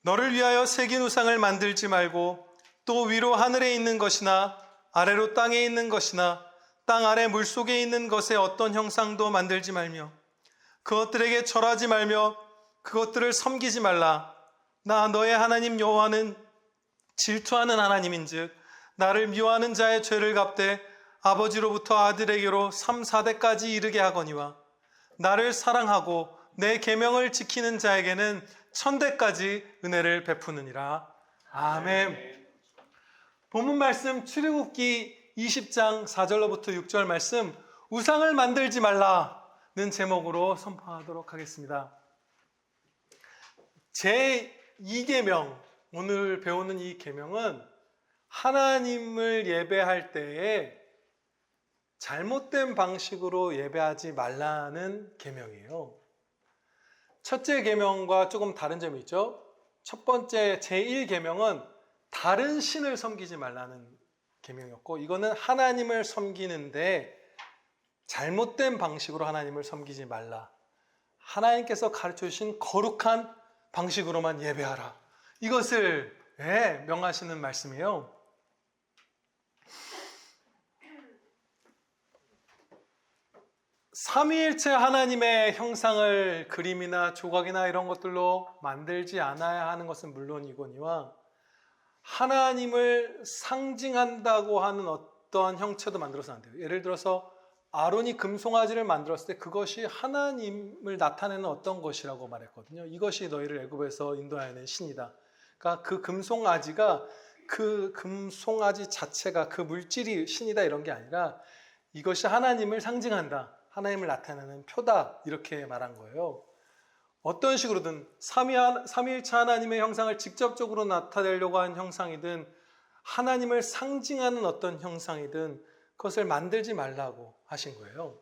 너를 위하여 새긴 우상을 만들지 말고 또 위로 하늘에 있는 것이나 아래로 땅에 있는 것이나 땅 아래 물속에 있는 것의 어떤 형상도 만들지 말며 그것들에게 절하지 말며 그것들을 섬기지 말라. 나 너의 하나님 여호와는 질투하는 하나님인즉 나를 미워하는 자의 죄를 갚되 아버지로부터 아들에게로 3, 4대까지 이르게 하거니와 나를 사랑하고 내 계명을 지키는 자에게는 1000대까지 은혜를 베푸느니라. 아멘. 본문 말씀 출애굽기 20장 4절로부터 6절 말씀, 우상을 만들지 말라는 제목으로 선포하도록 하겠습니다. 제2계명, 오늘 배우는 이 계명은 하나님을 예배할 때에 잘못된 방식으로 예배하지 말라는 계명이에요. 첫째 계명과 조금 다른 점이 있죠. 첫 번째 제1계명은 다른 신을 섬기지 말라는 계명이었고, 이거는 하나님을 섬기는데 잘못된 방식으로 하나님을 섬기지 말라. 하나님께서 가르쳐 주신 거룩한 방식으로만 예배하라. 이것을 명하시는 말씀이에요. 삼위일체 하나님의 형상을 그림이나 조각이나 이런 것들로 만들지 않아야 하는 것은 물론이거니와 하나님을 상징한다고 하는 어떠한 형체도 만들어서는 안 돼요. 예를 들어서 아론이 금송아지를 만들었을 때 그것이 하나님을 나타내는 어떤 것이라고 말했거든요. 이것이 너희를 애굽에서 인도하여낸 신이다. 그러니까 그 금송아지가, 그 금송아지 자체가 그 물질이 신이다 이런 게 아니라 이것이 하나님을 상징한다, 하나님을 나타내는 표다, 이렇게 말한 거예요. 어떤 식으로든 삼위일체 하나님의 형상을 직접적으로 나타내려고 하는 형상이든 하나님을 상징하는 어떤 형상이든 그것을 만들지 말라고 하신 거예요.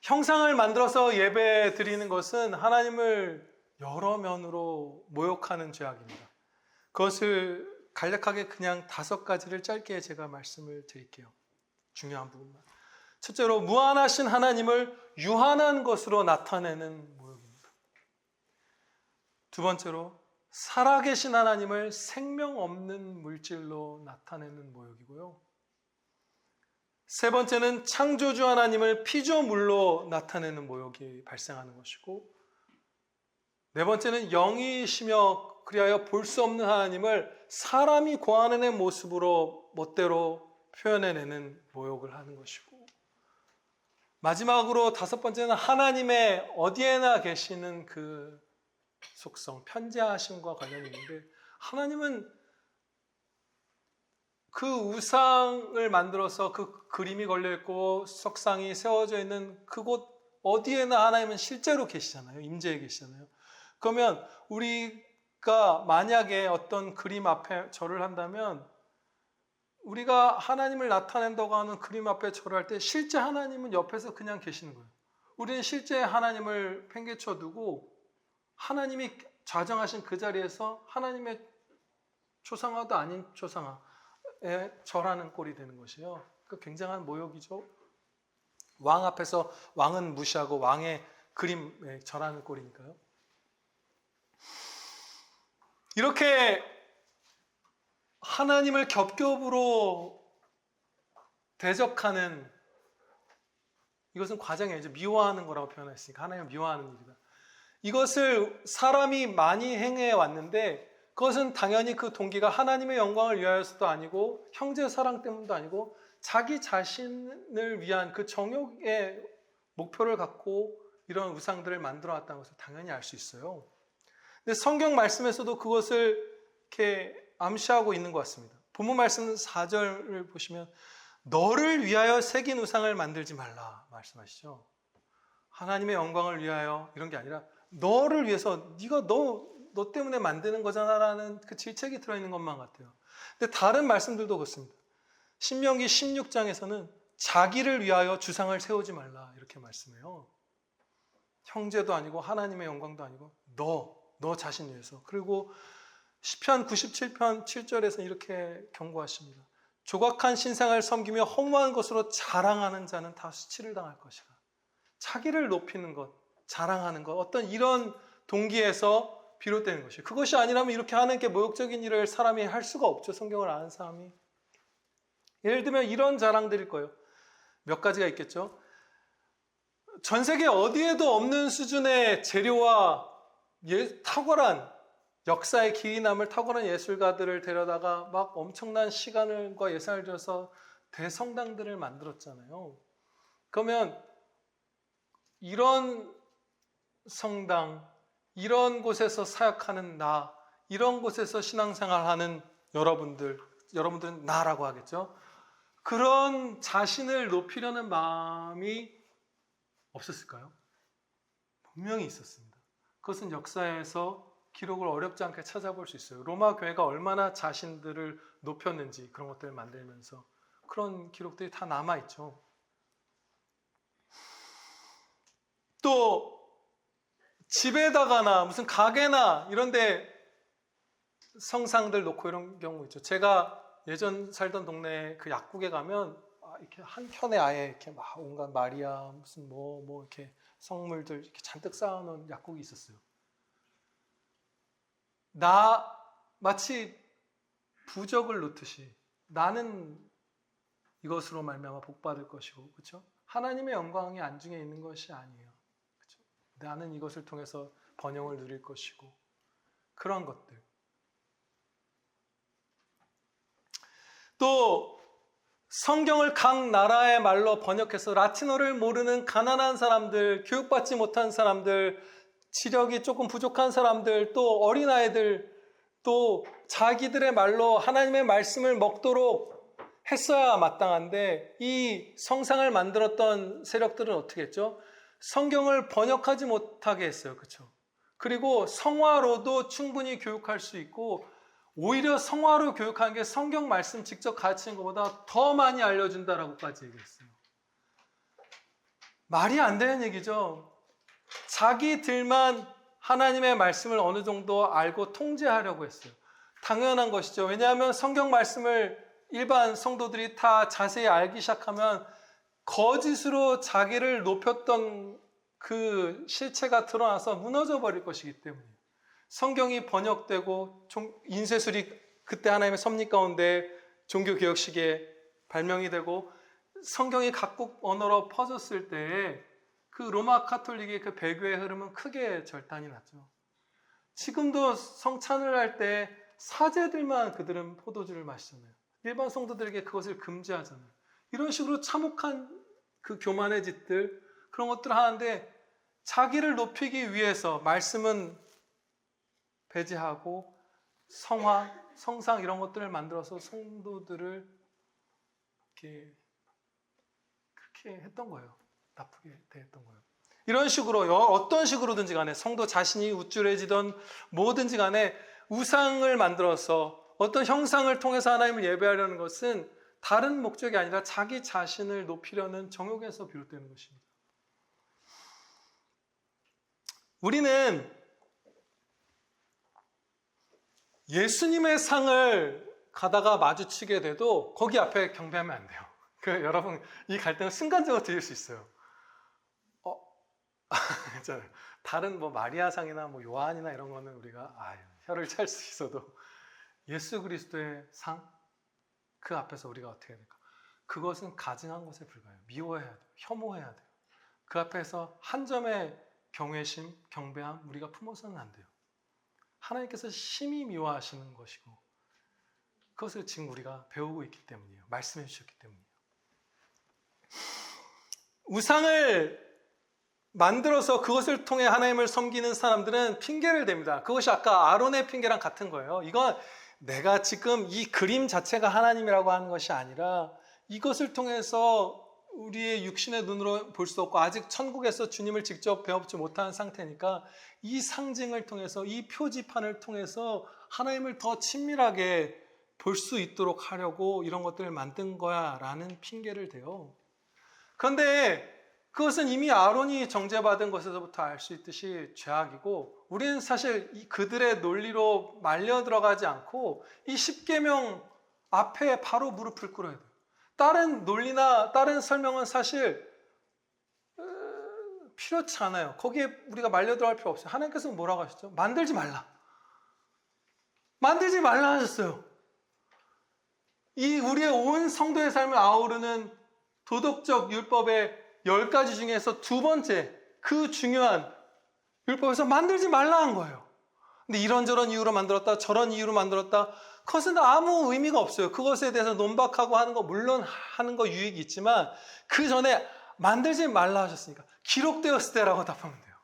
형상을 만들어서 예배 드리는 것은 하나님을 여러 면으로 모욕하는 죄악입니다. 그것을 간략하게 그냥 5가지를 짧게 제가 말씀을 드릴게요. 중요한 부분만. 첫째로, 무한하신 하나님을 유한한 것으로 나타내는 모욕입니다. 두 번째로, 살아계신 하나님을 생명 없는 물질로 나타내는 모욕이고요. 세 번째는 창조주 하나님을 피조물로 나타내는 모욕이 발생하는 것이고, 네 번째는 영이시며 그리하여 볼 수 없는 하나님을 사람이 고안해낸 모습으로 멋대로 표현해내는 모욕을 하는 것이고, 마지막으로 5번째는 하나님의 어디에나 계시는 그 속성, 편재하심과 관련이 있는데, 하나님은 그 우상을 만들어서 그 그림이 걸려있고 석상이 세워져 있는 그곳 어디에나 하나님은 실제로 계시잖아요. 임재해 계시잖아요. 그러면 우리가 만약에 어떤 그림 앞에 절을 한다면 우리가 하나님을 나타낸다고 하는 그림 앞에 절을 할 때 실제 하나님은 옆에서 그냥 계시는 거예요. 우리는 실제 하나님을 팽개쳐 두고 하나님이 좌정하신 그 자리에서 하나님의 초상화도 아닌 초상화에 절하는 꼴이 되는 것이에요. 그 굉장한 모욕이죠. 왕 앞에서 왕은 무시하고 왕의 그림에 절하는 꼴이니까요. 이렇게 하나님을 겹겹으로 대적하는, 이것은 과정이에요. 이제 미워하는 거라고 표현했으니까 하나님을 미워하는 일이다. 이것을 사람이 많이 행해 왔는데 그것은 당연히 그 동기가 하나님의 영광을 위하여서도 아니고 형제 사랑 때문도 아니고 자기 자신을 위한 그 정욕의 목표를 갖고 이런 우상들을 만들어 왔다는 것을 당연히 알 수 있어요. 근데 성경 말씀에서도 그것을 이렇게 암시하고 있는 것 같습니다. 본문 말씀 4절을 보시면 너를 위하여 새긴 우상을 만들지 말라 말씀하시죠. 하나님의 영광을 위하여 이런 게 아니라 너를 위해서, 네가 너 때문에 만드는 거잖아라는 그 질책이 들어있는 것만 같아요. 근데 다른 말씀들도 그렇습니다. 신명기 16장에서는 자기를 위하여 주상을 세우지 말라 이렇게 말씀해요. 형제도 아니고 하나님의 영광도 아니고 너 자신 위해서. 그리고 시편 97편 7절에서 이렇게 경고하십니다. 조각한 신상을 섬기며 허무한 것으로 자랑하는 자는 다 수치를 당할 것이라. 자기를 높이는 것, 자랑하는 것, 어떤 이런 동기에서 비롯되는 것이에요. 그것이 아니라면 이렇게 하는 게 모욕적인 일을 사람이 할 수가 없죠. 성경을 아는 사람이. 예를 들면 이런 자랑들일 거예요. 몇 가지가 있겠죠. 전 세계 어디에도 없는 수준의 재료와 탁월한 역사의 길이 남을 탁월한 예술가들을 데려다가 막 엄청난 시간과 예산을 들여서 대성당들을 만들었잖아요. 그러면 이런 성당, 이런 곳에서 사역하는 나, 이런 곳에서 신앙생활하는 여러분들은 나라고 하겠죠. 그런 자신을 높이려는 마음이 없었을까요? 분명히 있었습니다. 그것은 역사에서 기록을 어렵지 않게 찾아볼 수 있어요. 로마 교회가 얼마나 자신들을 높였는지 그런 것들을 만들면서 그런 기록들이 다 남아있죠. 또 집에다가나 무슨 가게나 이런 데 성상들 놓고 이런 경우 있죠. 제가 예전 살던 동네 그 약국에 가면 이렇게 한 켠에 아예 이렇게 막 온갖 마리아 무슨 뭐 이렇게 성물들 이렇게 잔뜩 쌓아놓은 약국이 있었어요. 마치 부적을 놓듯이 나는 이것으로 말미암아 복 받을 것이고, 그렇죠? 하나님의 영광이 안중에 있는 것이 아니에요. 그렇죠? 나는 이것을 통해서 번영을 누릴 것이고 그런 것들. 또 성경을 각 나라의 말로 번역해서 라틴어를 모르는 가난한 사람들, 교육받지 못한 사람들, 지력이 조금 부족한 사람들, 또 어린아이들, 또 자기들의 말로 하나님의 말씀을 먹도록 했어야 마땅한데 이 성상을 만들었던 세력들은 어떻게 했죠? 성경을 번역하지 못하게 했어요. 그렇죠? 그리고 성화로도 충분히 교육할 수 있고 오히려 성화로 교육하는 게 성경 말씀 직접 가르치는 것보다 더 많이 알려준다라고까지 얘기했어요. 말이 안 되는 얘기죠. 자기들만 하나님의 말씀을 어느 정도 알고 통제하려고 했어요. 당연한 것이죠. 왜냐하면 성경 말씀을 일반 성도들이 다 자세히 알기 시작하면 거짓으로 자기를 높였던 그 실체가 드러나서 무너져 버릴 것이기 때문이에요. 성경이 번역되고 인쇄술이 그때 하나님의 섭리 가운데 종교개혁식에 발명이 되고 성경이 각국 언어로 퍼졌을 때에 그 로마 카톨릭의 그 배교의 흐름은 크게 절단이 났죠. 지금도 성찬을 할 때 사제들만 그들은 포도주를 마시잖아요. 일반 성도들에게 그것을 금지하잖아요. 이런 식으로 참혹한 그 교만의 짓들, 그런 것들을 하는데 자기를 높이기 위해서 말씀은 배제하고 성화, 성상 이런 것들을 만들어서 성도들을 이렇게 그렇게 했던 거예요. 나쁘게 대했던 거예요. 이런 식으로 어떤 식으로든지 간에 성도 자신이 우쭐해지던 뭐든지 간에 우상을 만들어서 어떤 형상을 통해서 하나님을 예배하려는 것은 다른 목적이 아니라 자기 자신을 높이려는 정욕에서 비롯되는 것입니다. 우리는 예수님의 상을 가다가 마주치게 돼도 거기 앞에 경배하면 안 돼요. 여러분 이 갈등을 순간적으로 드릴 수 있어요. 있잖아요. 다른 뭐 마리아상이나 뭐 요한이나 이런 거는 우리가 혀를 찰 수 있어도 예수 그리스도의 상 그 앞에서 우리가 어떻게 해야 될까? 그것은 가증한 것에 불과해요. 미워해야 돼요. 혐오해야 돼요. 그 앞에서 한 점의 경외심, 경배함 우리가 품어서는 안 돼요. 하나님께서 심히 미워하시는 것이고 그것을 지금 우리가 배우고 있기 때문이에요. 말씀해 주셨기 때문이에요. 우상을 만들어서 그것을 통해 하나님을 섬기는 사람들은 핑계를 댑니다. 그것이 아까 아론의 핑계랑 같은 거예요. 이건 내가 지금 이 그림 자체가 하나님이라고 하는 것이 아니라 이것을 통해서 우리의 육신의 눈으로 볼 수 없고 아직 천국에서 주님을 직접 배워보지 못한 상태니까 이 상징을 통해서 이 표지판을 통해서 하나님을 더 친밀하게 볼 수 있도록 하려고 이런 것들을 만든 거야 라는 핑계를 대요. 그런데 그것은 이미 아론이 정죄받은 것에서부터 알 수 있듯이 죄악이고 우리는 사실 그들의 논리로 말려 들어가지 않고 이 십계명 앞에 바로 무릎을 꿇어야 돼요. 다른 논리나 다른 설명은 사실 필요치 않아요. 거기에 우리가 말려 들어갈 필요 없어요. 하나님께서 뭐라고 하셨죠? 만들지 말라. 만들지 말라 하셨어요. 이 우리의 온 성도의 삶을 아우르는 도덕적 율법의 10가지 중에서 두 번째, 그 중요한 율법에서 만들지 말라 한 거예요. 근데 이런저런 이유로 만들었다, 저런 이유로 만들었다, 그것은 아무 의미가 없어요. 그것에 대해서 논박하고 하는 거, 물론 하는 거 유익이 있지만, 그 전에 만들지 말라 하셨으니까, 기록되었을 때라고 답하면 돼요.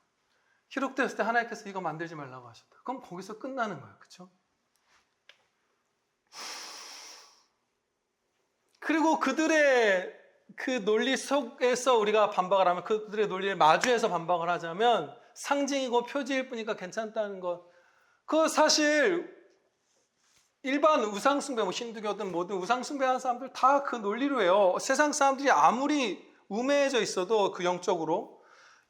기록되었을 때 하나님께서 이거 만들지 말라고 하셨다. 그럼 거기서 끝나는 거예요. 그렇죠? 그리고 그들의 그 논리 속에서 우리가 반박을 하면, 그들의 논리에 마주해서 반박을 하자면 상징이고 표지일 뿐이니까 괜찮다는 것. 그거 사실 일반 우상숭배, 뭐 힌두교든 뭐든 우상숭배하는 사람들 다 그 논리로 해요. 세상 사람들이 아무리 우매해져 있어도 그 영적으로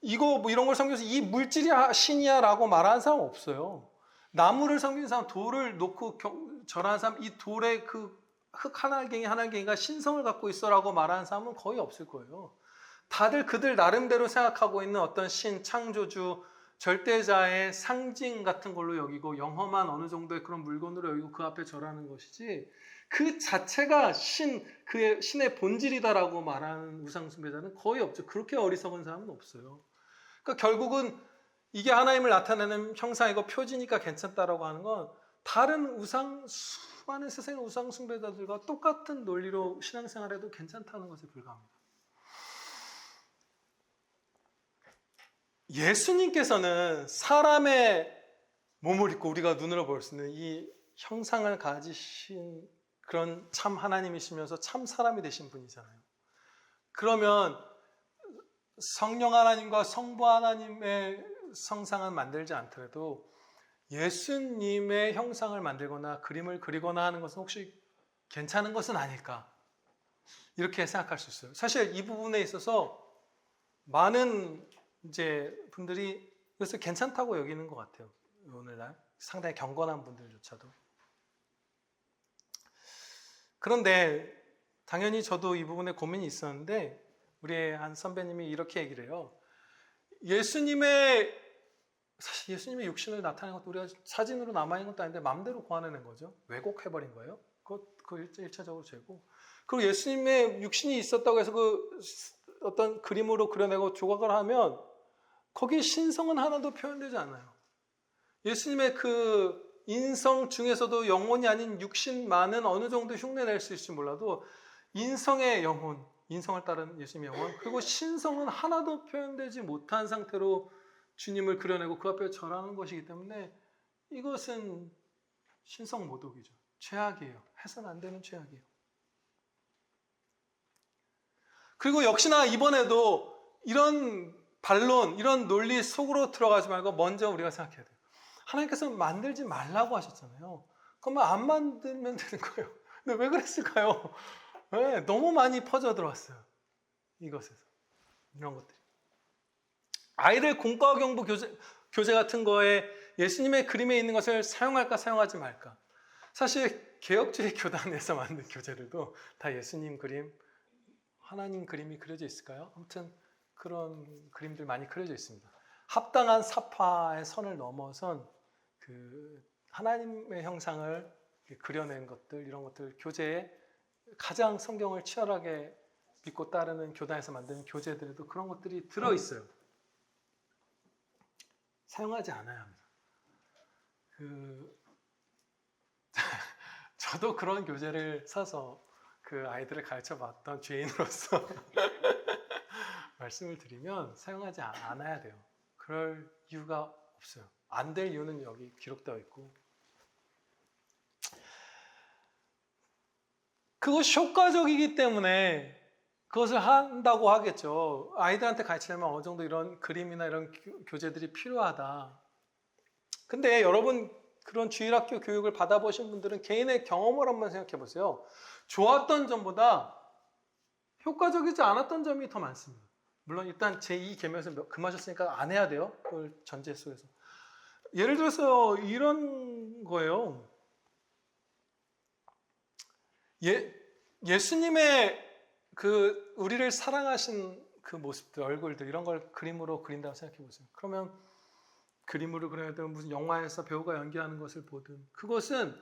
이거 뭐 이런 걸 섬겨서 이 물질이 신이야 라고 말하는 사람 없어요. 나무를 섬기는 사람, 돌을 놓고 절하는 사람, 이 돌의 그 흙 하나갱이가 신성을 갖고 있어라고 말하는 사람은 거의 없을 거예요. 다들 그들 나름대로 생각하고 있는 어떤 신, 창조주, 절대자의 상징 같은 걸로 여기고 영험한 어느 정도의 그런 물건으로 여기고 그 앞에 절하는 것이지, 그 자체가 그의 신의 본질이다라고 말하는 우상숭배자는 거의 없죠. 그렇게 어리석은 사람은 없어요. 그러니까 결국은 이게 하나님을 나타내는 형상이고 표지니까 괜찮다라고 하는 건 다른 수많은 세상의 우상숭배자들과 똑같은 논리로 신앙생활해도 괜찮다는 것에 불과합니다. 예수님께서는 사람의 몸을 입고 우리가 눈으로 볼 수 있는 이 형상을 가지신 그런 참 하나님이시면서 참 사람이 되신 분이잖아요. 그러면 성령 하나님과 성부 하나님의 형상은 만들지 않더라도 예수님의 형상을 만들거나 그림을 그리거나 하는 것은 혹시 괜찮은 것은 아닐까? 이렇게 생각할 수 있어요. 사실 이 부분에 있어서 많은 이제 분들이 그래서 괜찮다고 여기는 것 같아요. 오늘날 상당히 경건한 분들조차도. 그런데 당연히 저도 이 부분에 고민이 있었는데 우리의 한 선배님이 이렇게 얘기를 해요. 사실 예수님의 육신을 나타낸 것도 우리가 사진으로 남아있는 것도 아닌데 마음대로 고안해낸 거죠. 왜곡해버린 거예요. 그거 일차적으로 죄고. 그리고 예수님의 육신이 있었다고 해서 그 어떤 그림으로 그려내고 조각을 하면 거기 신성은 하나도 표현되지 않아요. 예수님의 그 인성 중에서도 영혼이 아닌 육신만은 어느 정도 흉내낼 수 있을지 몰라도 인성의 영혼, 인성을 따른 예수님의 영혼, 그리고 신성은 하나도 표현되지 못한 상태로 주님을 그려내고 그 앞에 절하는 것이기 때문에 이것은 신성 모독이죠. 죄악이에요. 해서는 안 되는 죄악이에요. 그리고 역시나 이번에도 이런 반론, 이런 논리 속으로 들어가지 말고 먼저 우리가 생각해야 돼요. 하나님께서 만들지 말라고 하셨잖아요. 그러면 안 만들면 되는 거예요. 근데 왜 그랬을까요? 네, 너무 많이 퍼져 들어왔어요. 이것에서. 이런 것들이. 아이들 공과경부 교재 같은 거에 예수님의 그림에 있는 것을 사용할까 사용하지 말까. 사실 개혁주의 교단에서 만든 교재들도 다 예수님 그림, 하나님 그림이 그려져 있을까요? 아무튼 그런 그림들 많이 그려져 있습니다. 합당한 사파의 선을 넘어선 그 하나님의 형상을 그려낸 것들, 이런 것들 교재에 가장 성경을 치열하게 믿고 따르는 교단에서 만든 교재들에도 그런 것들이 들어있어요. 사용하지 않아야 합니다. 저도 그런 교재를 사서 그 아이들을 가르쳐 봤던 죄인으로서 말씀을 드리면 사용하지 않아야 돼요. 그럴 이유가 없어요. 안 될 이유는 여기 기록되어 있고, 그것이 효과적이기 때문에 그것을 한다고 하겠죠. 아이들한테 가르치려면 어느 정도 이런 그림이나 이런 교재들이 필요하다. 근데 여러분 그런 주일학교 교육을 받아보신 분들은 개인의 경험을 한번 생각해 보세요. 좋았던 점보다 효과적이지 않았던 점이 더 많습니다. 물론 일단 제2계명에서 금하셨으니까 안 해야 돼요. 그걸 전제 속에서. 예를 들어서 이런 거예요. 예수님의 그 우리를 사랑하신 그 모습들, 얼굴들 이런 걸 그림으로 그린다고 생각해 보세요. 그러면 그림으로 그려야 되면 무슨 영화에서 배우가 연기하는 것을 보든 그것은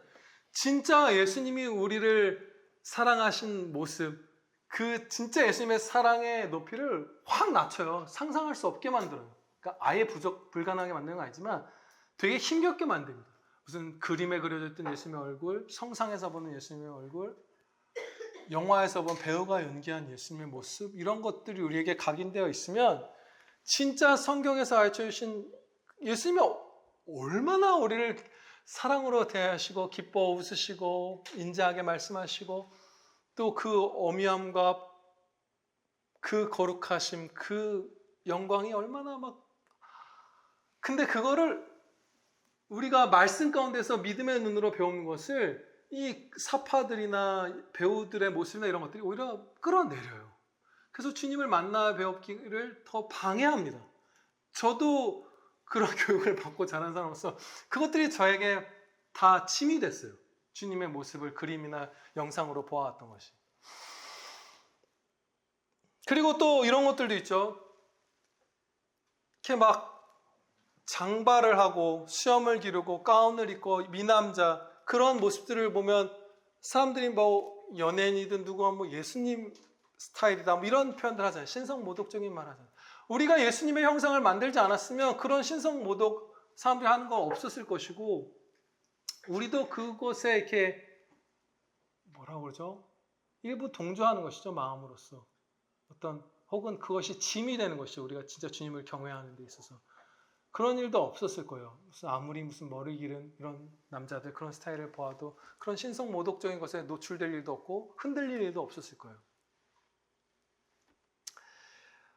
진짜 예수님이 우리를 사랑하신 모습, 그 진짜 예수님의 사랑의 높이를 확 낮춰요. 상상할 수 없게 만들어요. 그러니까 아예 불가능하게 만드는 건 아니지만 되게 힘겹게 만듭니다. 무슨 그림에 그려져 있던 예수님의 얼굴, 성상에서 보는 예수님의 얼굴, 영화에서 본 배우가 연기한 예수님의 모습, 이런 것들이 우리에게 각인되어 있으면 진짜 성경에서 가르쳐 주신 예수님이 얼마나 우리를 사랑으로 대하시고 기뻐 웃으시고 인자하게 말씀하시고 또 그 어미함과 그 거룩하심, 그 영광이 얼마나 근데 그거를 우리가 말씀 가운데서 믿음의 눈으로 배우는 것을 이 사파들이나 배우들의 모습이나 이런 것들이 오히려 끌어내려요. 그래서 주님을 만나 배우기를 더 방해합니다. 저도 그런 교육을 받고 자란 사람으로서 그것들이 저에게 다 침이 됐어요. 주님의 모습을 그림이나 영상으로 보아왔던 것이. 그리고 또 이런 것들도 있죠. 이렇게 장발을 하고 수염을 기르고 가운을 입고 미남자 그런 모습들을 보면 사람들이 연예인이든 누구가 예수님 스타일이다 이런 표현들 하잖아요. 신성모독적인 말 하잖아요. 우리가 예수님의 형상을 만들지 않았으면 그런 신성모독 사람들이 하는 거 없었을 것이고 우리도 그곳에 이렇게 뭐라고 그러죠? 일부 동조하는 것이죠. 마음으로서 혹은 그것이 짐이 되는 것이죠. 우리가 진짜 주님을 경외하는 데 있어서 그런 일도 없었을 거예요. 아무리 무슨 머리 기른 이런 남자들 그런 스타일을 보아도 그런 신성모독적인 것에 노출될 일도 없고 흔들릴 일도 없었을 거예요.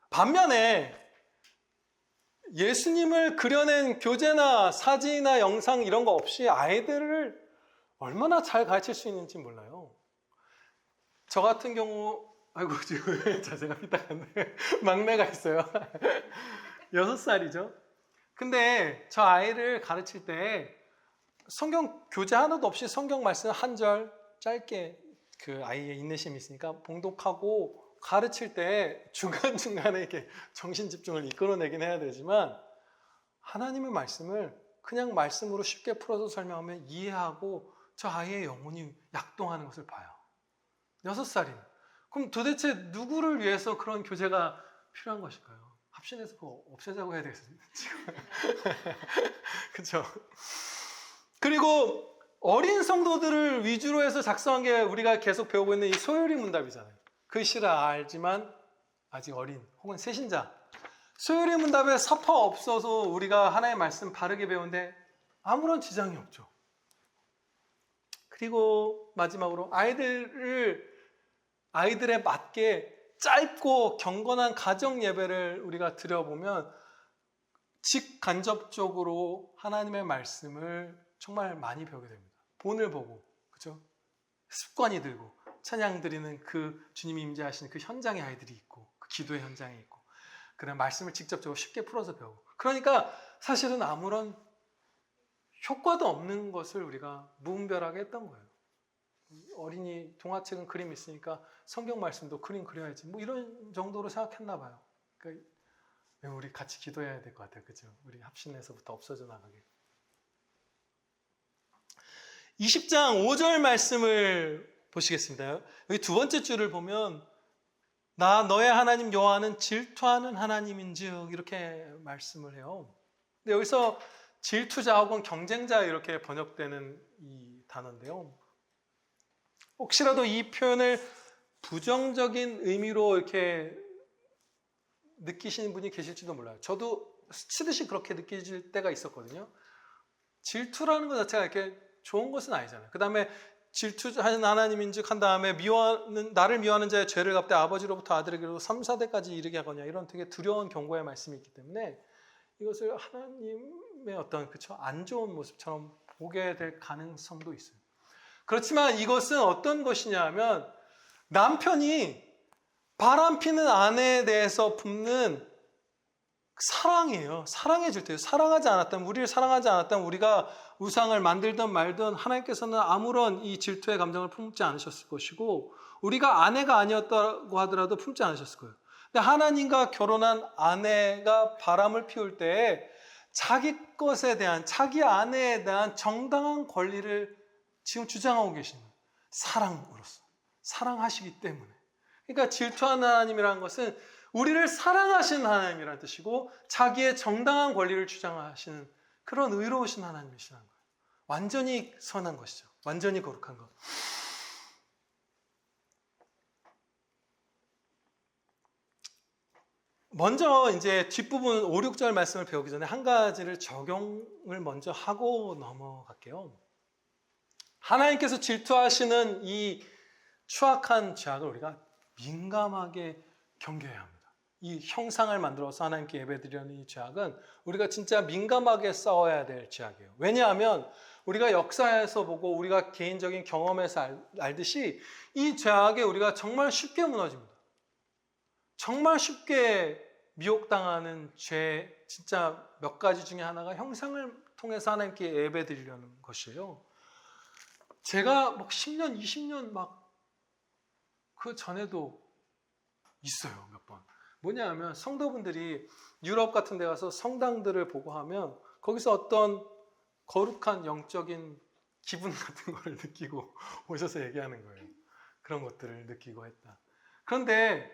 반면에 예수님을 그려낸 교재나 사진이나 영상 이런 거 없이 아이들을 얼마나 잘 가르칠 수 있는지 몰라요. 저 같은 경우 아이고 지금 자세가 삐딱한데 막내가 있어요. 6살이죠. 근데 저 아이를 가르칠 때 성경 교재 하나도 없이 성경 말씀 한 절 짧게 그 아이의 인내심이 있으니까 봉독하고 가르칠 때 중간중간에 이렇게 정신 집중을 이끌어내긴 해야 되지만 하나님의 말씀을 그냥 말씀으로 쉽게 풀어서 설명하면 이해하고 저 아이의 영혼이 약동하는 것을 봐요. 6살이면. 그럼 도대체 누구를 위해서 그런 교재가 필요한 것일까요? 합신해서 그거 없애자고 해야 되겠어요. 그렇죠? 그리고 어린 성도들을 위주로 해서 작성한 게 우리가 계속 배우고 있는 이 소요리 문답이잖아요. 글씨를 알지만 아직 어린 혹은 세신자. 소요리 문답에 서파 없어서 우리가 하나의 말씀 바르게 배우는데 아무런 지장이 없죠. 그리고 마지막으로 아이들에 맞게 짧고 경건한 가정 예배를 우리가 드려보면 직간접적으로 하나님의 말씀을 정말 많이 배우게 됩니다. 본을 보고, 그죠? 습관이 들고 찬양 드리는 그 주님이 임재하시는 그 현장에 아이들이 있고 그 기도의 현장에 있고 그런 말씀을 직접적으로 쉽게 풀어서 배우고 그러니까 사실은 아무런 효과도 없는 것을 우리가 무분별하게 했던 거예요. 어린이 동화책은 그림 있으니까 성경 말씀도 그림 그려야지 이런 정도로 생각했나 봐요. 그러니까 우리 같이 기도해야 될 것 같아요. 그죠? 우리 합신에서부터 없어져 나가게. 20장 5절 말씀을 보시겠습니다. 여기 두 번째 줄을 보면 나 너의 하나님 여호와는 질투하는 하나님인즉 이렇게 말씀을 해요. 근데 여기서 질투자 혹은 경쟁자 이렇게 번역되는 이 단어인데요. 혹시라도 이 표현을 부정적인 의미로 이렇게 느끼시는 분이 계실지도 몰라요. 저도 스치듯이 그렇게 느껴질 때가 있었거든요. 질투라는 것 자체가 이렇게 좋은 것은 아니잖아요. 그 다음에 질투하는 하나님인즉 한 다음에 나를 미워하는 자의 죄를 갚되 아버지로부터 아들에게로 3, 4대까지 이르게 하거냐 이런 되게 두려운 경고의 말씀이 있기 때문에 이것을 하나님의 안 좋은 모습처럼 보게 될 가능성도 있어요. 그렇지만 이것은 어떤 것이냐 하면 남편이 바람피는 아내에 대해서 품는 사랑이에요. 사랑의 질투예요. 우리를 사랑하지 않았다면 우리가 우상을 만들든 말든 하나님께서는 아무런 이 질투의 감정을 품지 않으셨을 것이고 우리가 아내가 아니었다고 하더라도 품지 않으셨을 거예요. 근데 하나님과 결혼한 아내가 바람을 피울 때 자기 것에 대한, 자기 아내에 대한 정당한 권리를 지금 주장하고 계시는 거예요. 사랑으로서. 사랑하시기 때문에. 그러니까 질투하는 하나님이라는 것은 우리를 사랑하시는 하나님이라는 뜻이고 자기의 정당한 권리를 주장하시는 그런 의로우신 하나님이시라는 거예요. 완전히 선한 것이죠. 완전히 거룩한 것. 먼저 이제 뒷부분 5, 6절 말씀을 배우기 전에 한 가지를 적용을 먼저 하고 넘어갈게요. 하나님께서 질투하시는 이 추악한 죄악을 우리가 민감하게 경계해야 합니다. 이 형상을 만들어서 하나님께 예배드리는 이 죄악은 우리가 진짜 민감하게 싸워야 될 죄악이에요. 왜냐하면 우리가 역사에서 보고 우리가 개인적인 경험에서 알듯이 이 죄악에 우리가 정말 쉽게 무너집니다. 정말 쉽게 미혹당하는 죄, 진짜 몇 가지 중에 하나가 형상을 통해서 하나님께 예배드리려는 것이에요. 제가 막 10년, 20년 막 그 전에도 있어요, 몇 번. 뭐냐 하면 성도분들이 유럽 같은 데 가서 성당들을 보고 하면 거기서 어떤 거룩한 영적인 기분 같은 거를 느끼고 오셔서 얘기하는 거예요. 그런 것들을 느끼고 했다. 그런데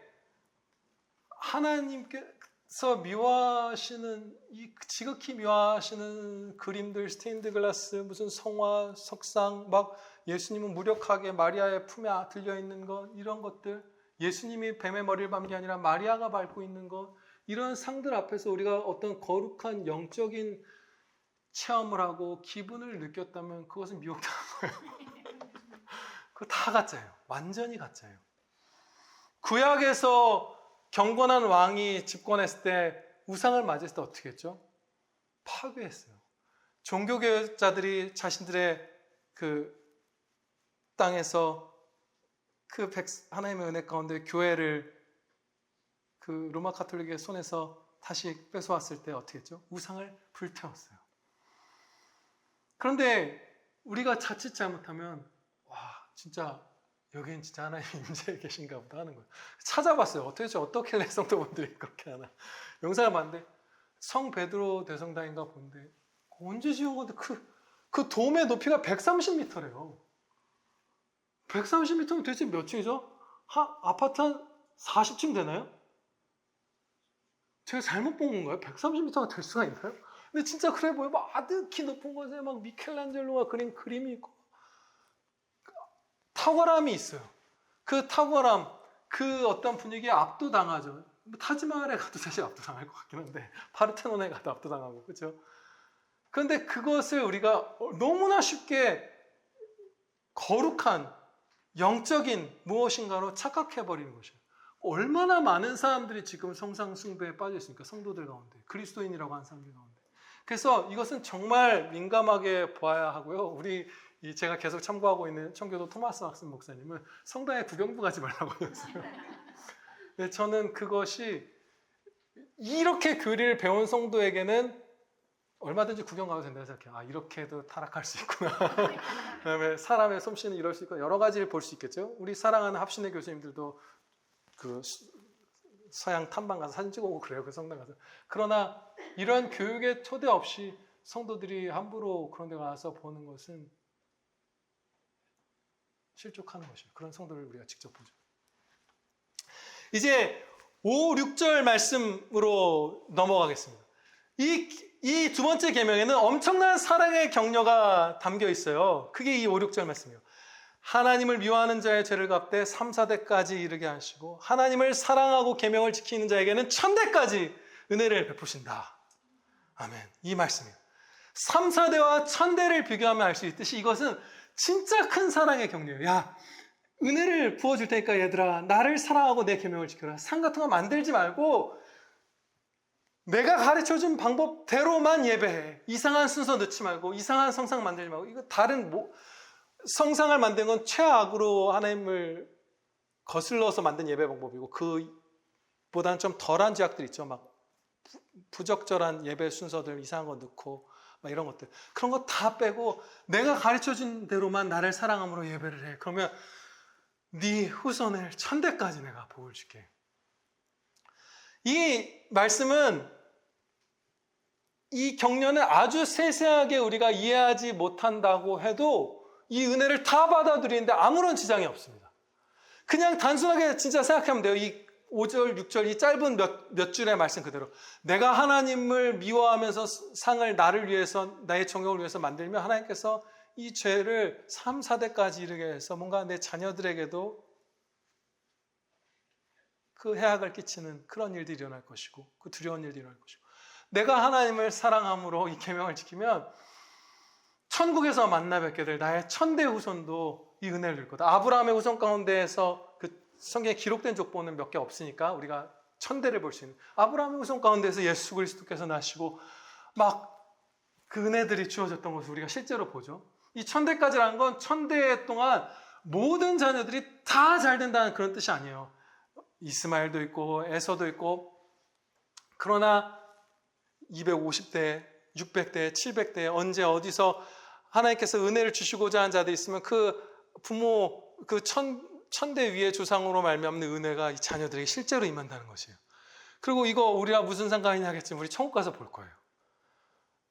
하나님께서 미워하시는, 이 지극히 미워하시는 그림들, 스테인드 글라스, 무슨 성화, 석상, 막 예수님은 무력하게 마리아의 품에 들려있는 것, 이런 것들, 예수님이 뱀의 머리를 밟는 게 아니라 마리아가 밟고 있는 것, 이런 상들 앞에서 우리가 어떤 거룩한 영적인 체험을 하고 기분을 느꼈다면 그것은 미혹당한 거예요. 그거 다 가짜예요. 완전히 가짜예요. 구약에서 경건한 왕이 집권했을 때 우상을 맞았을 때 어떻게 했죠? 파괴했어요. 종교개혁자들이 자신들의 그 땅에서 그 하나님의 은혜 가운데 교회를 그 로마 가톨릭의 손에서 다시 뺏어왔을 때 어떻게 했죠? 우상을 불태웠어요. 그런데 우리가 자칫 잘못하면 와 진짜 여기는 진짜 하나님 임재에 계신가 보다 하는 거예요. 찾아봤어요. 어떻게 성도분들이 그렇게 하나. 영상을 봤는데 성 베드로 대성당인가 본데 언제 지은 건데 그 돔의 높이가 130m래요. 130m면 도대체 몇 층이죠? 아파트 한 40층 되나요? 제가 잘못 본 건가요? 130m가 될 수가 있나요? 근데 진짜 그래 보여. 막 아득히 높은 곳에 막 미켈란젤로가 그린 그림이 있고 탁월함이 있어요. 그 탁월함, 그 어떤 분위기에 압도당하죠. 타지마할에 가도 사실 압도당할 것 같긴 한데 파르테논에 가도 압도당하고 그렇죠. 그런데 그것을 우리가 너무나 쉽게 거룩한 영적인 무엇인가로 착각해버리는 것이에요. 얼마나 많은 사람들이 지금 성상 숭배에 빠져 있습니까? 성도들 가운데, 그리스도인이라고 하는 사람들 가운데. 그래서 이것은 정말 민감하게 봐야 하고요. 제가 계속 참고하고 있는 청교도 토마스 왁슨 목사님은 성당에 구경도 가지 말라고 하셨어요. 저는 그것이 이렇게 교리를 배운 성도에게는 얼마든지 구경 가도 된다고 생각해요. 이렇게도 타락할 수 있구나. 그다음에 사람의 솜씨는 이럴 수 있고 여러 가지를 볼 수 있겠죠. 우리 사랑하는 합신의 교수님들도 그 서양 탐방 가서 사진 찍어오고 그래요. 그 성당 가서. 그러나 이런 교육의 초대 없이 성도들이 함부로 그런 데 가서 보는 것은 실족하는 것이에요. 그런 성도를 우리가 직접 보죠. 이제 5, 6절 말씀으로 넘어가겠습니다. 이 두 번째 계명에는 엄청난 사랑의 격려가 담겨 있어요. 그게 이 5, 6절 말씀이에요. 하나님을 미워하는 자의 죄를 갚되 3, 4대까지 이르게 하시고 하나님을 사랑하고 계명을 지키는 자에게는 1000대까지 은혜를 베푸신다. 아멘. 이 말씀이에요. 3, 4대와 1000대를 비교하면 알 수 있듯이 이것은 진짜 큰 사랑의 격려예요. 야, 은혜를 부어줄 테니까 얘들아 나를 사랑하고 내 계명을 지켜라. 상 같은 거 만들지 말고 내가 가르쳐준 방법대로만 예배해. 이상한 순서 넣지 말고 이상한 성상 만들지 말고 이거 다른 성상을 만든 건 최악으로 하나님을 거슬러서 만든 예배 방법이고 그보다는 좀 덜한 죄악들 있죠. 막 부적절한 예배 순서들 이상한 거 넣고 막 이런 것들 그런 거 다 빼고 내가 가르쳐준 대로만 나를 사랑함으로 예배를 해. 그러면 네 후손을 1000대까지 내가 복을 줄게. 이 말씀은 이 경륜을 아주 세세하게 우리가 이해하지 못한다고 해도 이 은혜를 다 받아들이는데 아무런 지장이 없습니다. 그냥 단순하게 진짜 생각하면 돼요. 이 5절, 6절 이 짧은 몇 줄의 말씀 그대로 내가 하나님을 미워하면서 상을 나를 위해서 나의 정욕을 위해서 만들면 하나님께서 이 죄를 3, 4대까지 이르게 해서 뭔가 내 자녀들에게도 그 해악을 끼치는 그런 일들이 일어날 것이고 그 두려운 일들이 일어날 것이고 내가 하나님을 사랑함으로 이 계명을 지키면 천국에서 만나 뵙게 될 나의 천대 후손도 이 은혜를 누릴 거다. 아브라함의 후손 가운데에서 그 성경에 기록된 족보는 몇 개 없으니까 우리가 천대를 볼 수 있는 아브라함의 후손 가운데에서 예수 그리스도께서 나시고 막 그 은혜들이 주어졌던 것을 우리가 실제로 보죠. 이 천대까지라는 건 천대 동안 모든 자녀들이 다 잘 된다는 그런 뜻이 아니에요. 이스마엘도 있고 에서도 있고 그러나 250대, 600대, 700대 언제 어디서 하나님께서 은혜를 주시고자 하는 자들이 있으면 그 부모 그 천대 위의 조상으로 말미암는 은혜가 이 자녀들에게 실제로 임한다는 것이에요. 그리고 이거 우리가 무슨 상관이냐 하겠지만 우리 천국 가서 볼 거예요.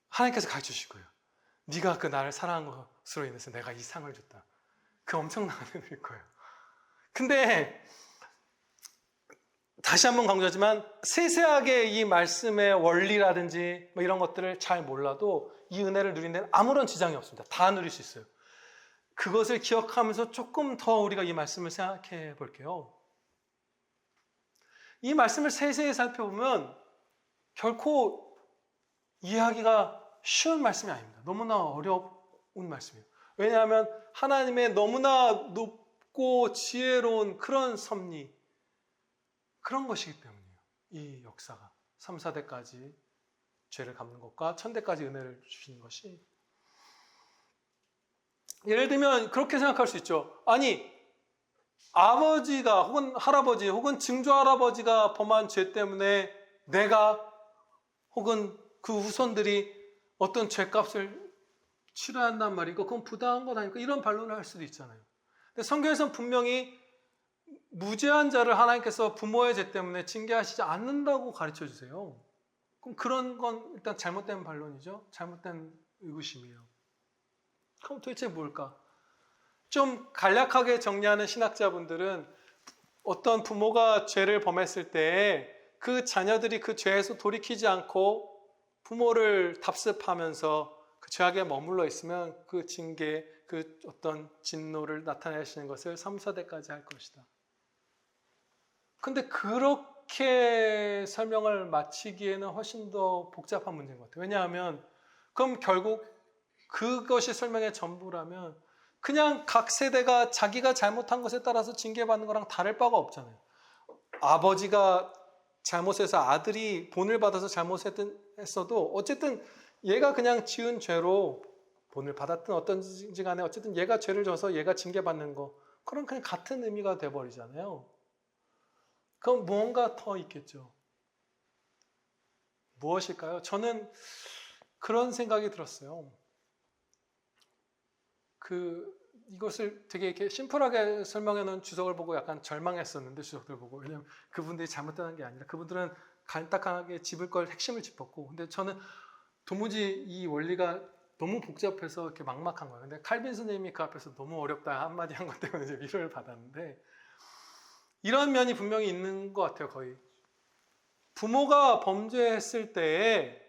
하나님께서 가르쳐 주실 거예요. 네가 그 나를 사랑한 것으로 인해서 내가 이 상을 줬다. 그 엄청난 은혜일 거예요. 근데 다시 한번 강조하지만 세세하게 이 말씀의 원리라든지 뭐 이런 것들을 잘 몰라도 이 은혜를 누리는 데는 아무런 지장이 없습니다. 다 누릴 수 있어요. 그것을 기억하면서 조금 더 우리가 이 말씀을 생각해 볼게요. 이 말씀을 세세히 살펴보면 결코 이해하기가 쉬운 말씀이 아닙니다. 너무나 어려운 말씀이에요. 왜냐하면 하나님의 너무나 높고 지혜로운 그런 섭리 그런 것이기 때문이에요. 이 역사가 3, 4대까지 죄를 갚는 것과 천대까지 은혜를 주시는 것이 예를 들면 그렇게 생각할 수 있죠. 아니 아버지가 혹은 할아버지 혹은 증조할아버지가 범한 죄 때문에 내가 혹은 그 후손들이 어떤 죄값을 치러야 한단 말이고 그건 부당한 것 아닐까 이런 반론을 할 수도 있잖아요. 근데 성경에서는 분명히 무죄한 자를 하나님께서 부모의 죄 때문에 징계하시지 않는다고 가르쳐 주세요. 그럼 그런 건 일단 잘못된 반론이죠. 잘못된 의구심이에요. 그럼 도대체 뭘까? 좀 간략하게 정리하는 신학자분들은 어떤 부모가 죄를 범했을 때 그 자녀들이 그 죄에서 돌이키지 않고 부모를 답습하면서 그 죄악에 머물러 있으면 그 징계, 그 어떤 진노를 나타내시는 것을 3, 4대까지 할 것이다. 근데 그렇게 설명을 마치기에는 훨씬 더 복잡한 문제인 것 같아요. 왜냐하면 그럼 결국 그것이 설명의 전부라면 그냥 각 세대가 자기가 잘못한 것에 따라서 징계받는 거랑 다를 바가 없잖아요. 아버지가 잘못해서 아들이 본을 받아서 잘못했어도 어쨌든 얘가 그냥 지은 죄로 본을 받았든 어떤지 간에 어쨌든 얘가 죄를 져서 얘가 징계받는 거 그럼 그냥 같은 의미가 돼버리잖아요. 그럼 무언가 더 있겠죠. 무엇일까요? 저는 그런 생각이 들었어요. 이것을 되게 이렇게 심플하게 설명해 놓은 주석을 보고 약간 절망했었는데 주석들 보고 왜냐면 그분들이 잘못된 게 아니라 그분들은 간단하게 짚을 걸 핵심을 짚었고 근데 저는 도무지 이 원리가 너무 복잡해서 이렇게 막막한 거예요. 근데 칼빈 선생님이 그 앞에서 너무 어렵다 한마디 한 것 때문에 이제 위로를 받았는데 이런 면이 분명히 있는 것 같아요. 거의 부모가 범죄했을 때에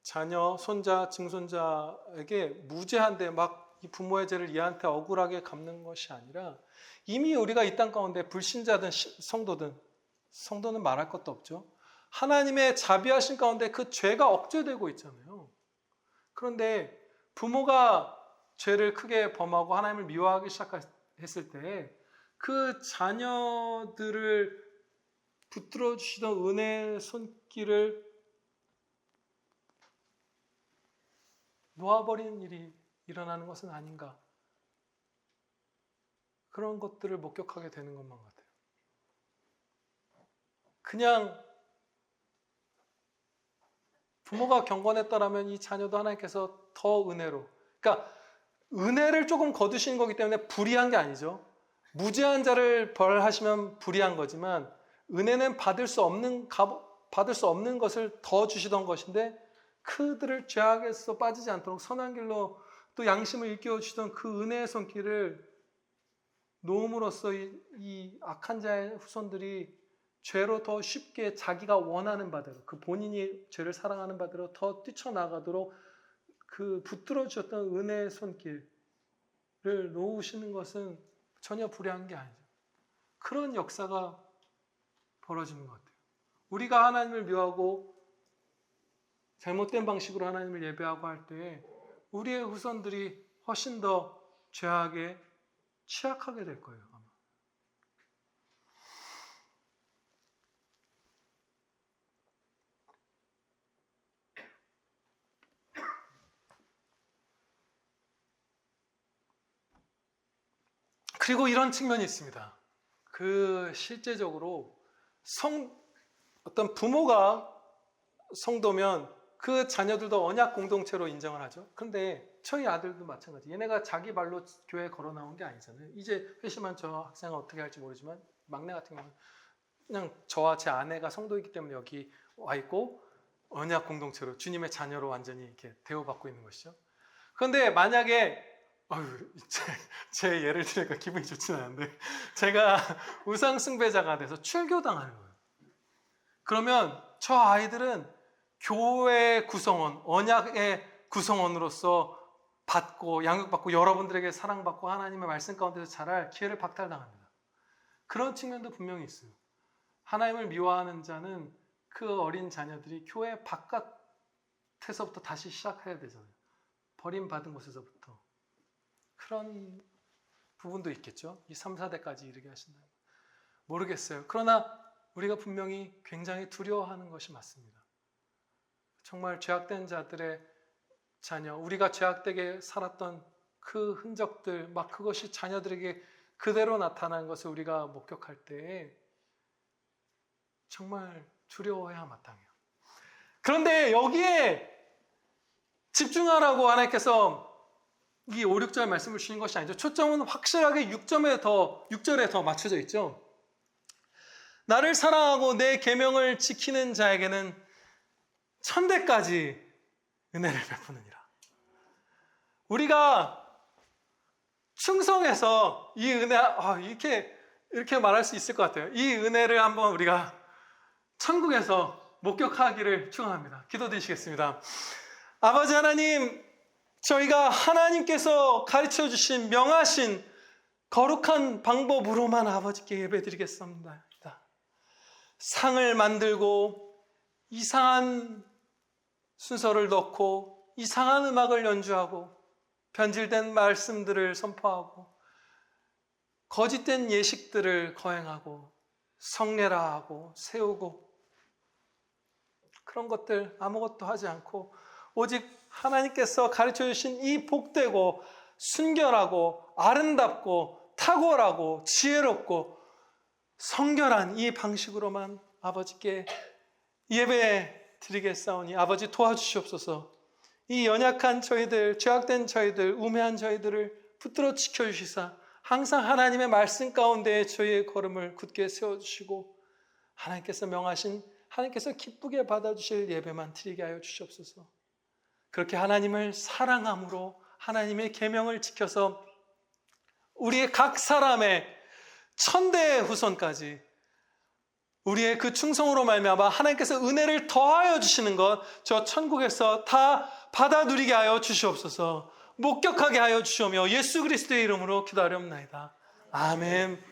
자녀, 손자, 증손자에게 무죄한데 막 이 부모의 죄를 얘한테 억울하게 갚는 것이 아니라 이미 우리가 이 땅 가운데 불신자든 성도는 말할 것도 없죠. 하나님의 자비하신 가운데 그 죄가 억제되고 있잖아요. 그런데 부모가 죄를 크게 범하고 하나님을 미워하기 시작했을 때 그 자녀들을 붙들어 주시던 은혜의 손길을 놓아버리는 일이 일어나는 것은 아닌가. 그런 것들을 목격하게 되는 것만 같아요. 그냥 부모가 경건했다라면 이 자녀도 하나님께서 더 은혜로 그러니까 은혜를 조금 거두시는 거기 때문에 불의한 게 아니죠. 무죄한 자를 벌하시면 불의한 거지만 은혜는 받을 수 없는 것을 더 주시던 것인데 그들을 죄악에서 빠지지 않도록 선한 길로 또 양심을 일깨워 주시던 그 은혜의 손길을 놓음으로써 이 악한 자의 후손들이 죄로 더 쉽게 자기가 원하는 바대로, 그 본인이 죄를 사랑하는 바대로 더 뛰쳐나가도록 그 붙들어 주셨던 은혜의 손길을 놓으시는 것은 전혀 불의한 게 아니죠. 그런 역사가 벌어지는 것 같아요. 우리가 하나님을 미워하고 잘못된 방식으로 하나님을 예배하고 할 때 우리의 후손들이 훨씬 더 죄악에 취약하게 될 거예요. 아마. 그리고 이런 측면이 있습니다. 실제적으로 어떤 부모가 성도면 그 자녀들도 언약 공동체로 인정을 하죠. 그런데 저희 아들도 마찬가지. 얘네가 자기 발로 교회에 걸어 나온 게 아니잖아요. 이제 회심한 저 학생은 어떻게 할지 모르지만 막내 같은 경우는 그냥 저와 제 아내가 성도이기 때문에 여기 와 있고 언약 공동체로 주님의 자녀로 완전히 이렇게 대우받고 있는 것이죠. 그런데 만약에 제 예를 들으니까 기분이 좋지는 않은데 제가 우상 숭배자가 돼서 출교당하는 거예요. 그러면 저 아이들은 교회 구성원, 언약의 구성원으로서 받고 양육받고 여러분들에게 사랑받고 하나님의 말씀 가운데서 자랄 기회를 박탈당합니다. 그런 측면도 분명히 있어요. 하나님을 미워하는 자는 그 어린 자녀들이 교회 바깥에서부터 다시 시작해야 되잖아요. 버림받은 곳에서부터. 그런 부분도 있겠죠. 이 3, 4대까지 이르게 하신다. 모르겠어요. 그러나 우리가 분명히 굉장히 두려워하는 것이 맞습니다. 정말 죄악된 자들의 자녀, 우리가 죄악되게 살았던 그 흔적들, 막 그것이 자녀들에게 그대로 나타나는 것을 우리가 목격할 때 정말 두려워해야 마땅해요. 그런데 여기에 집중하라고 하나님께서 이 5, 6절 말씀을 주신 것이 아니죠. 초점은 확실하게 6절에 더 맞춰져 있죠. 나를 사랑하고 내 계명을 지키는 자에게는 천대까지 은혜를 베푸느니라. 우리가 충성해서 이 은혜, 이렇게 말할 수 있을 것 같아요. 이 은혜를 한번 우리가 천국에서 목격하기를 축원합니다. 기도드리시겠습니다. 아버지 하나님, 저희가 하나님께서 가르쳐 주신 명하신 거룩한 방법으로만 아버지께 예배드리겠습니다. 상을 만들고 이상한 순서를 넣고 이상한 음악을 연주하고 변질된 말씀들을 선포하고 거짓된 예식들을 거행하고 성례라하고 세우고 그런 것들 아무것도 하지 않고 오직 하나님께서 가르쳐 주신 이 복되고 순결하고 아름답고 탁월하고 지혜롭고 성결한 이 방식으로만 아버지께 예배 드리겠사오니 아버지 도와주시옵소서. 이 연약한 저희들, 죄악된 저희들, 우매한 저희들을 붙들어 지켜주시사 항상 하나님의 말씀 가운데 저희의 걸음을 굳게 세워주시고 하나님께서 명하신, 하나님께서 기쁘게 받아주실 예배만 드리게 하여 주시옵소서. 그렇게 하나님을 사랑함으로 하나님의 계명을 지켜서 우리의 각 사람의 천대의 후손까지 우리의 그 충성으로 말미암아 하나님께서 은혜를 더하여 주시는 것, 저 천국에서 다 받아 누리게 하여 주시옵소서. 목격하게 하여 주시오며 예수 그리스도의 이름으로 기도하렵나이다. 아멘.